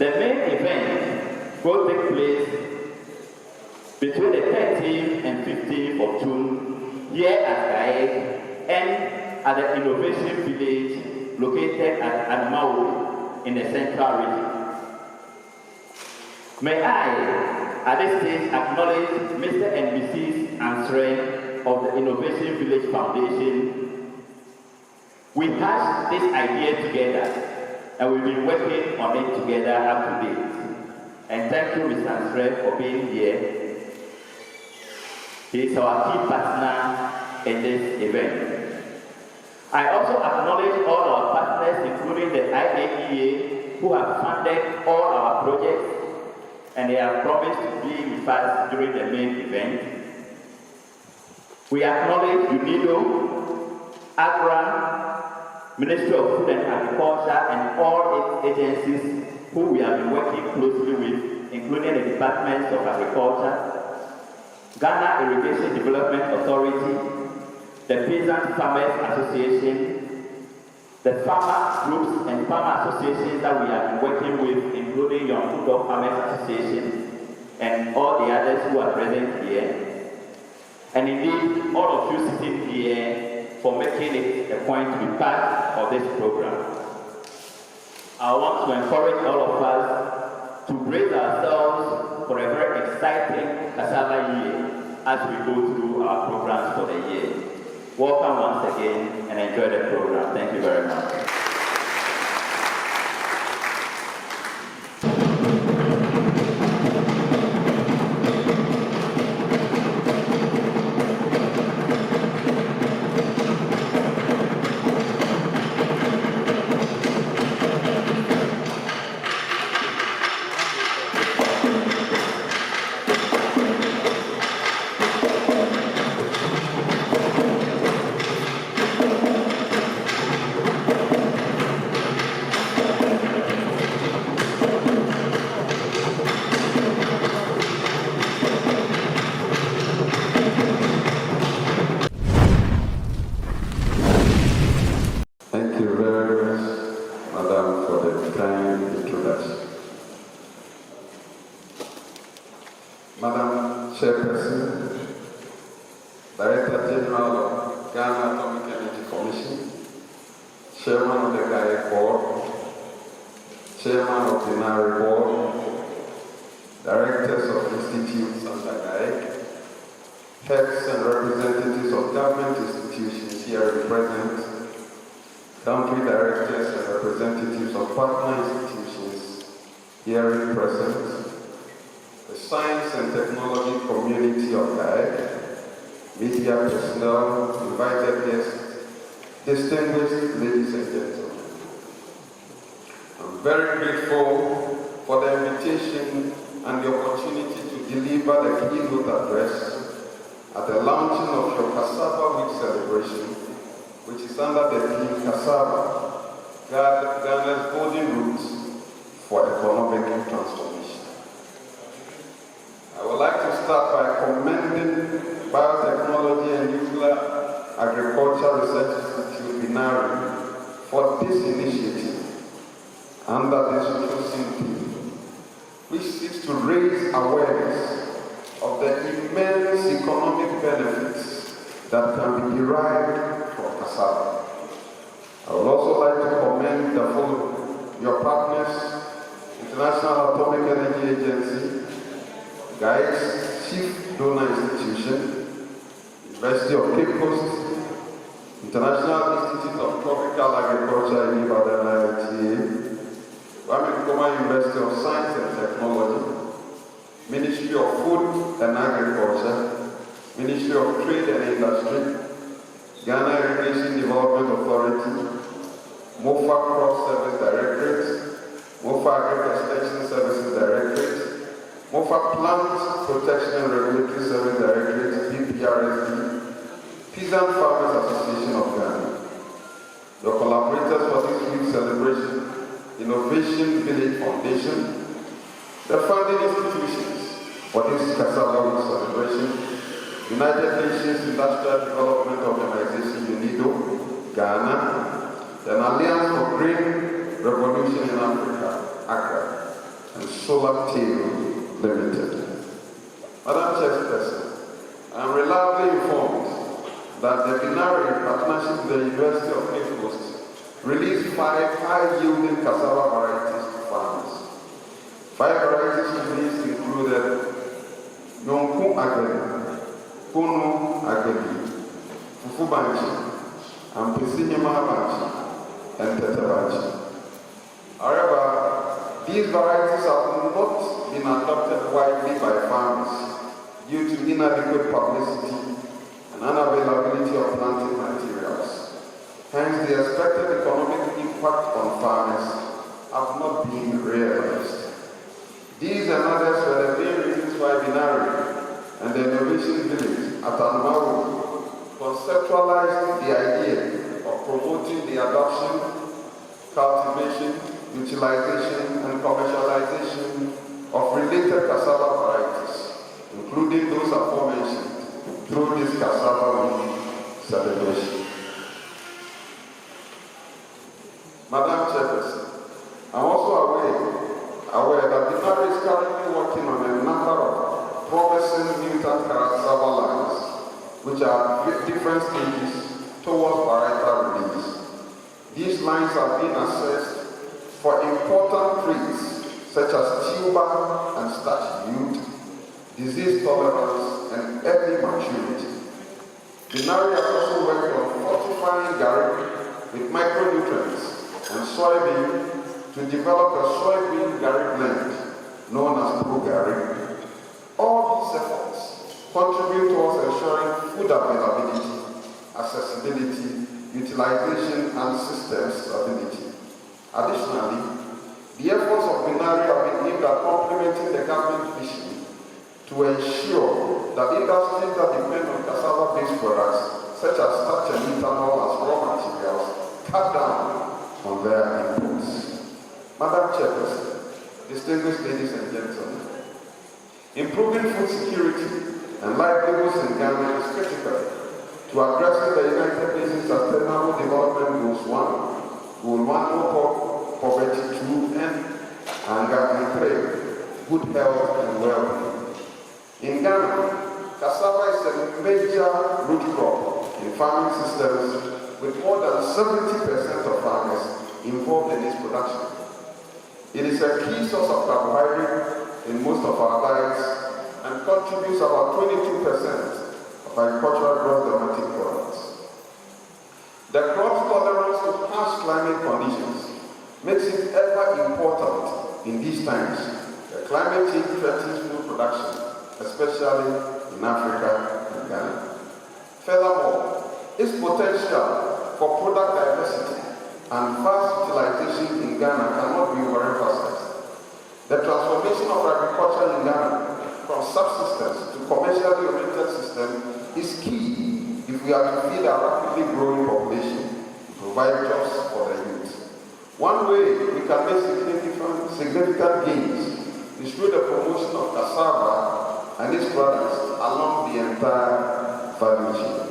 The main event will take place between the 13th and 15th of June here at Gaek and at the Innovation Village located at Anmauri in the Central Region. May I, at this stage, acknowledge Mr. and Mrs. Ansre of the Innovation Village Foundation. We hatched this idea together and we've been working on it together up to date. And thank you, Mr. Ansre, for being here. He is our key partner in this event. I also acknowledge all our partners, including the IAEA, who have funded all our projects, and they have promised to be with us during the main event. We acknowledge UNIDO, AGRA, Ministry of Food and Agriculture, and all its agencies who we have been working closely with, including the Departments of Agriculture, Ghana Irrigation Development Authority, the Peasant Farmers Association, the farmer groups and farmer associations that we have been working with, including Young Food Farmers Association, and all the others who are present here. And indeed, all of you sitting here for making it a point to be part of this program. I want to encourage all of us to brace ourselves for a very exciting Cassava year as we go through our programs for the year. Welcome once again and enjoy the program. Thank you very much. Madam Chairperson, Director General of Ghana Atomic Energy Commission, Chairman of the Gaek Board, Chairman of the NARI Board, Directors of Institutes under Gaek, heads and representatives of government institutions here present, country directors and representatives of partner institutions here present, the science and technology community of Gaek, media personnel, invited guests, distinguished ladies and gentlemen. I'm very grateful for the invitation and the opportunity to deliver the keynote address at the launching of your Cassava Week celebration, which is under the theme Cassava, Ghana's golden roots for economic transformation. I would like to start by commending Biotechnology and Nuclear Agriculture Research Institute (BINARI) for this initiative under this chosen theme, which seeks to raise awareness of the immense economic benefits that can be derived from cassava. I would also like to commend the following: your partners, International Atomic Energy Agency, Gaek's chief donor institution, University of Cape Coast, International Institute of Tropical Agriculture in Ibadan, IITA, Wamikoma University of Science and Technology, Ministry of Food and Agriculture, Ministry of Trade and Industry, Ghana Irrigation Development Authority, MOFA Crop Service Directorate, MOFA Agri-Extension Services Directorate, MOFA Plant Protection and Regulatory Service Directorate, PPRSD, Peasant Farmers Association of Ghana. Your collaborators for this week's celebration, Innovation Village Foundation, the funding institutions for this Cassava Week celebration, United Nations Industrial Development Organization, UNIDO, Ghana, the Alliance for Green Revolution in Africa, ACRA, and Solar Tail Limited. Madam Chairperson, I am reliably informed that the Binary, in partnership with the University of Cape Coast, released 5 high-yielding cassava varieties to farmers. 5 varieties released included Nonku Ageli, Kunu Ageli, Fufu Banchi, and Pisinyama Banchi, and Tete Banchi. However, these varieties have not been adopted widely by farmers due to inadequate publicity and unavailability of planting materials. Hence, the expected economic impact on farmers have not been realized. These and others were the main reasons why Binari and the Innovation Village at Anmaru conceptualized the idea of promoting the adoption, cultivation, utilization, and commercialization of related cassava varieties, including those aforementioned, through this Cassava Week celebration. Madam Chairperson, I'm also aware that the Binari is currently working on a number of promising mutant cassava lines, which are at different stages towards varietal release. These lines are being assessed for important traits such as tuber and starch yield, disease tolerance, and early maturity. Binari has also worked on fortifying garri with micronutrients and soybean to develop a soybean garri blend known as Pro Garri. All these efforts contribute towards ensuring food availability, accessibility, utilization, and system stability. Additionally, the efforts of Binari have been aimed at complementing the government vision to ensure that industries that depend on cassava-based products, such as starch and ethanol as raw materials, cut down on their imports. Madam Chairperson, distinguished ladies and gentlemen, improving food security and livelihoods in Ghana is critical to addressing the United Nations Sustainable Development Goals 1, Goal 1, no poverty, 2, and 3, good health and well-being. In Ghana, cassava is a major root crop in farming systems with more than 70% of farmers involved in its production. It is a key source of carbohydrate in most of our diets and contributes about 22% of agricultural gross domestic products. The crop's tolerance to harsh climate conditions makes it ever important in these times. The climate change threatens food production, especially in Africa and Ghana. Furthermore, its potential for product diversity and vast utilization in Ghana cannot be overemphasized. The transformation of agriculture in Ghana from subsistence to commercially oriented system is key if we are to feed our rapidly growing population and provide jobs for the youth. One way we can make significant gains is through the promotion of cassava and its products along the entire value chain.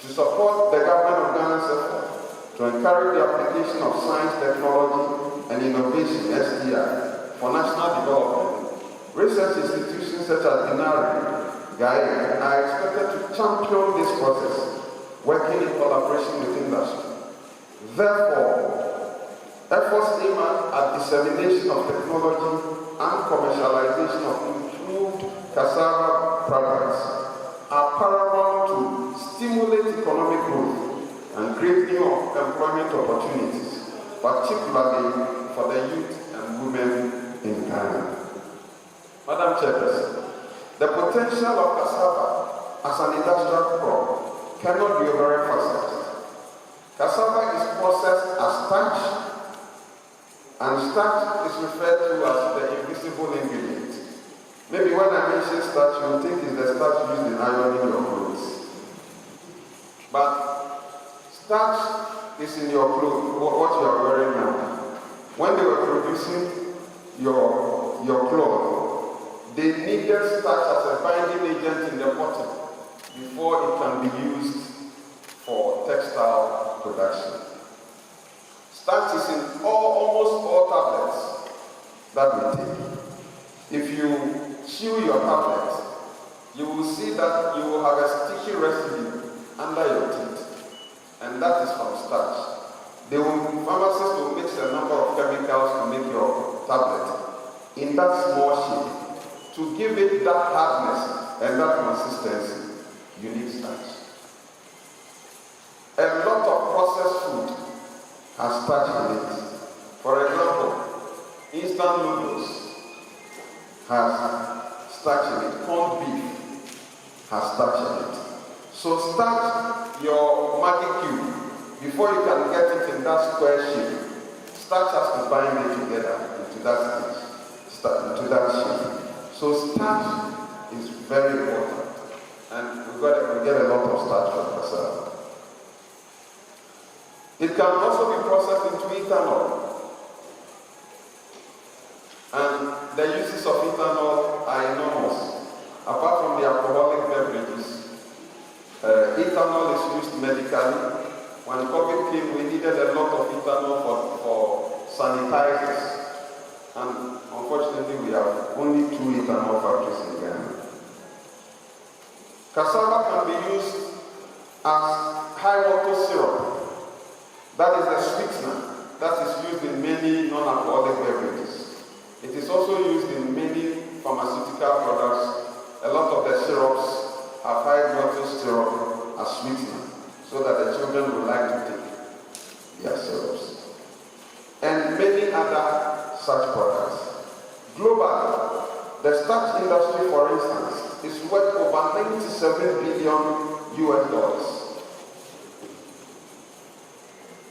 To support the government of Ghana's effort to encourage the application of science, technology, and innovation (STI) for national development, research institutions such as Binari, GAIA are expected to champion this process, working in collaboration with industry. Therefore, efforts aimed at dissemination of technology and commercialization of improved cassava products are paramount to stimulate economic growth and create new employment opportunities, particularly for the youth and women in Ghana. Madam Chairperson, the potential of cassava as an industrial crop cannot be overemphasized. Cassava is processed as starch, and starch is referred to as the invisible ingredient. Maybe when I mention starch, you think it's the starch used in ironing your clothes. But starch is in your clothes, what you are wearing now. When they were producing your cloth, they needed starch as a binding agent in the bottom before it can be used for textile production. Starch is in almost all tablets, that we take. If you chew your tablet, you will see that you will have a sticky residue under your teeth, and that is from starch. Pharmacists will mix a number of chemicals to make your tablet in that small shape. To give it that hardness and that consistency, you need starch. A lot of processed food has starch in it. For example, instant noodles has starch in it. Corned beef has starch in it. So starch your Maggi cube before you can get it in that square shape. Starch has to bind it together into that shape. So starch is very important, and we get a lot of starch from cassava. It can also be processed into ethanol, and the uses of ethanol are enormous. Apart from the alcoholic beverages, ethanol is used medically. When COVID came, we needed a lot of ethanol for sanitizers, and unfortunately we have only 2 ethanol factories in Ghana. Cassava can be used as high water syrup. That is the sweetener that is used in many non-alcoholic beverages. It is also used in many pharmaceutical products. A lot of the syrups have high water syrup as sweetener, so that the children would like to take their syrups. And many other such products. Globally, the starch industry, for instance, is worth over $97 billion.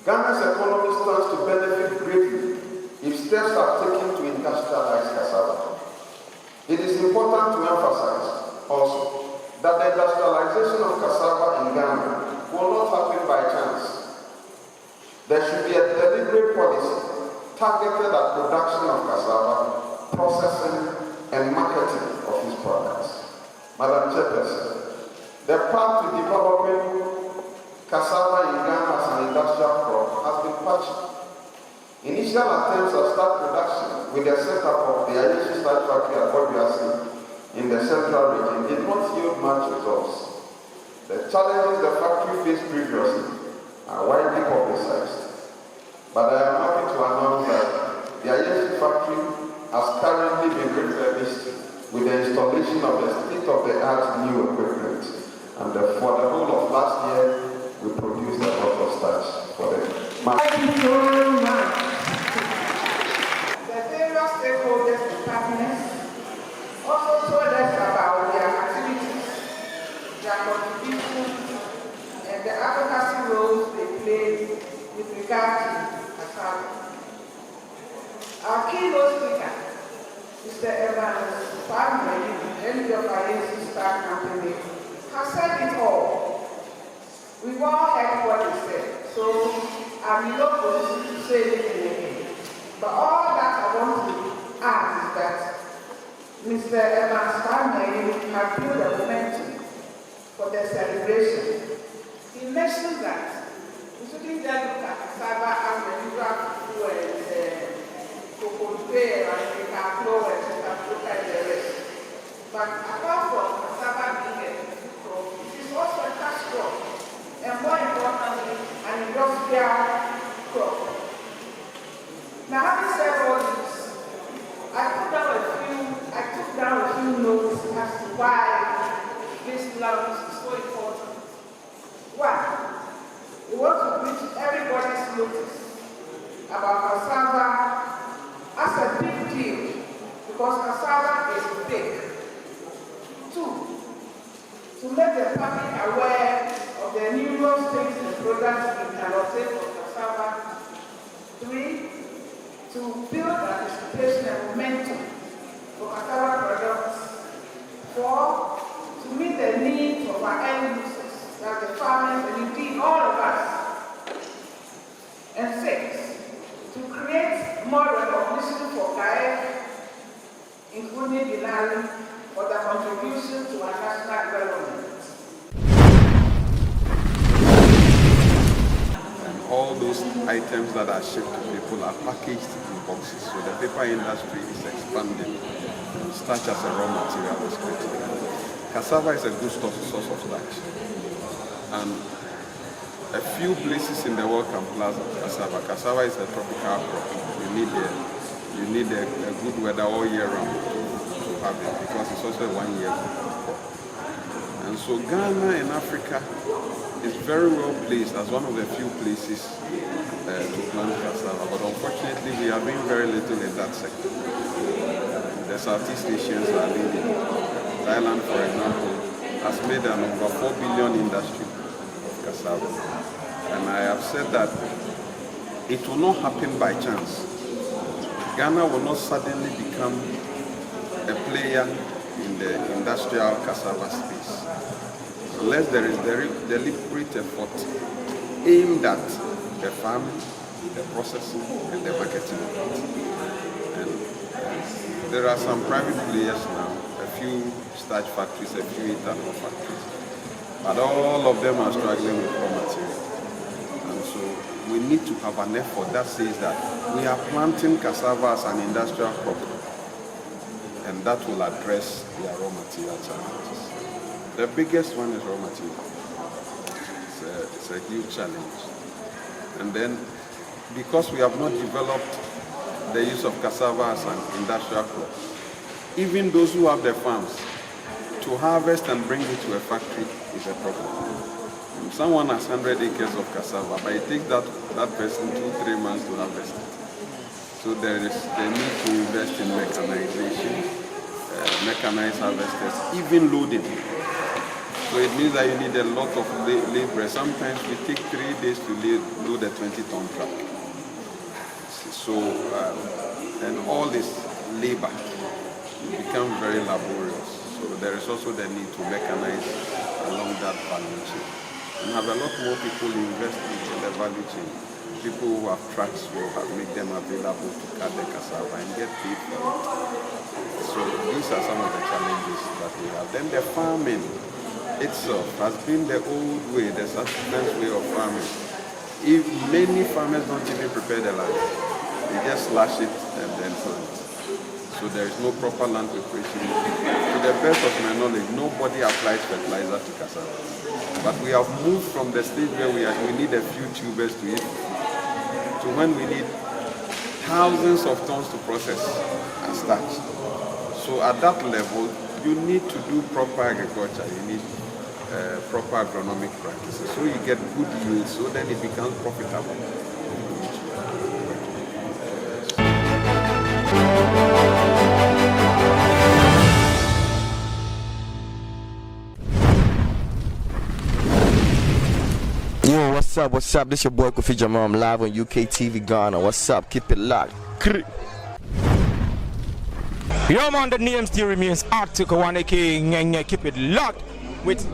Ghana's economy stands to benefit greatly if steps are taken to industrialize cassava. It is important to emphasize also that the industrialization of cassava in Ghana will not happen by chance. There should be a deliberate policy targeted at production of cassava, processing, and marketing of these products. Madam Chairperson, the path to developing cassava in Ghana as an industrial crop has been patchy. Initial attempts at start production with the setup of the Ayeshi starch factory at Bobiasi in the central region did not yield much results. The challenges the factory faced previously are widely publicized. But I am happy to announce that the Ayeshi factory has currently been refurbished with the installation of the state-of-the-art new equipment. And for the whole of last year, we produced a lot of starch for them. Thank you so much. The various stakeholders and partners also told us about their activities, their contributions, and the advocacy roles they play with regard to cassava. Our keynote speaker, Mr. Evans, MD of Ayeshi Starch Company, has said it all. We've all heard what he said, so I'm in no position to say anything again. But all that I want to add is that Mr. Evans' family have built a momentum for the celebration. He mentioned that we shouldn't just look at cassava as the usual food and cocoa and flour and look at the rest. But apart from cassava being a food crop, it is also a cash crop, and more importantly, an industrial crop. Now, having said all this, I took down a few notes as to why this launch is so important. One, we want to bring everybody's notice about cassava as a big deal, because cassava is big. Two, to make the public aware of the numerous things and products we can obtain from cassava. Three, to build anticipation and momentum for cassava products. Four, to meet the needs of our end users, like the farmers and indeed all of us. And six, to create more recognition for CAEF, including Binari, for their contribution to our national development. All those those items that are shipped to people are packaged in boxes. So the paper industry is expanding. Starch as a raw material is critical. Cassava is a good source of starch. And a few places in the world can plant cassava. Cassava is a tropical crop. You need a good weather all year round to have it, because it's also a 1 year crop. And so Ghana in Africa is very well placed as one of the few places to plant cassava. But unfortunately, we are doing very little in that sector. The Southeast Asians are leading. Thailand, for example, has made an over 4 billion industry of cassava. And I have said that it will not happen by chance. Ghana will not suddenly become a player in the industrial cassava space unless there is deliberate effort aimed at the farming, the processing, and the marketing. And there are some private players now, a few starch factories, a few ethanol factories, but all of them are struggling with raw material. And so we need to have an effort that says that we are planting cassava as an industrial crop, and that will address their raw material challenges. The biggest one is raw material. It's a huge challenge. And then, because we have not developed the use of cassava as an industrial crop, even those who have the farms, to harvest and bring it to a factory is a problem. Someone has 100 acres of cassava, but it takes that person 2-3 months to harvest it. So there is the need to invest in mechanization, mechanized harvesters, even loading. So it means that you need a lot of labor. Sometimes we take 3 days to load a 20-ton truck. So, and all this labor become very laborious. So there is also the need to mechanize along that value chain. And have a lot more people investing in the value chain. People who have trucks will make them available to cut the cassava and get paid for it. So these are some of the challenges that we have. Then the farming itself has been the old way, the subsistence way of farming. If many farmers don't even prepare the land, they just slash it and then plant. So there is no proper land preparation. To the best of my knowledge, nobody applies fertilizer to cassava. But we have moved from the stage where we need a few tubers to eat, to when we need thousands of tons to process and starch. So at that level, you need to do proper agriculture. You need proper agronomic practices. So you get good yields, so then it becomes profitable. Yo, what's up? What's up? This your boy Kofi Jamal. I'm live on UK TV Ghana. What's up? Keep it locked. Yo man, the name still remains Arctic One King. Keep it locked with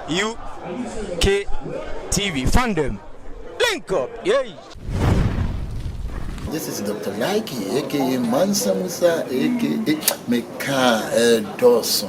UK TV Fandom. Link up, yay! This is Dr. Nike, aka Mansa Musa, aka Meka Dawson.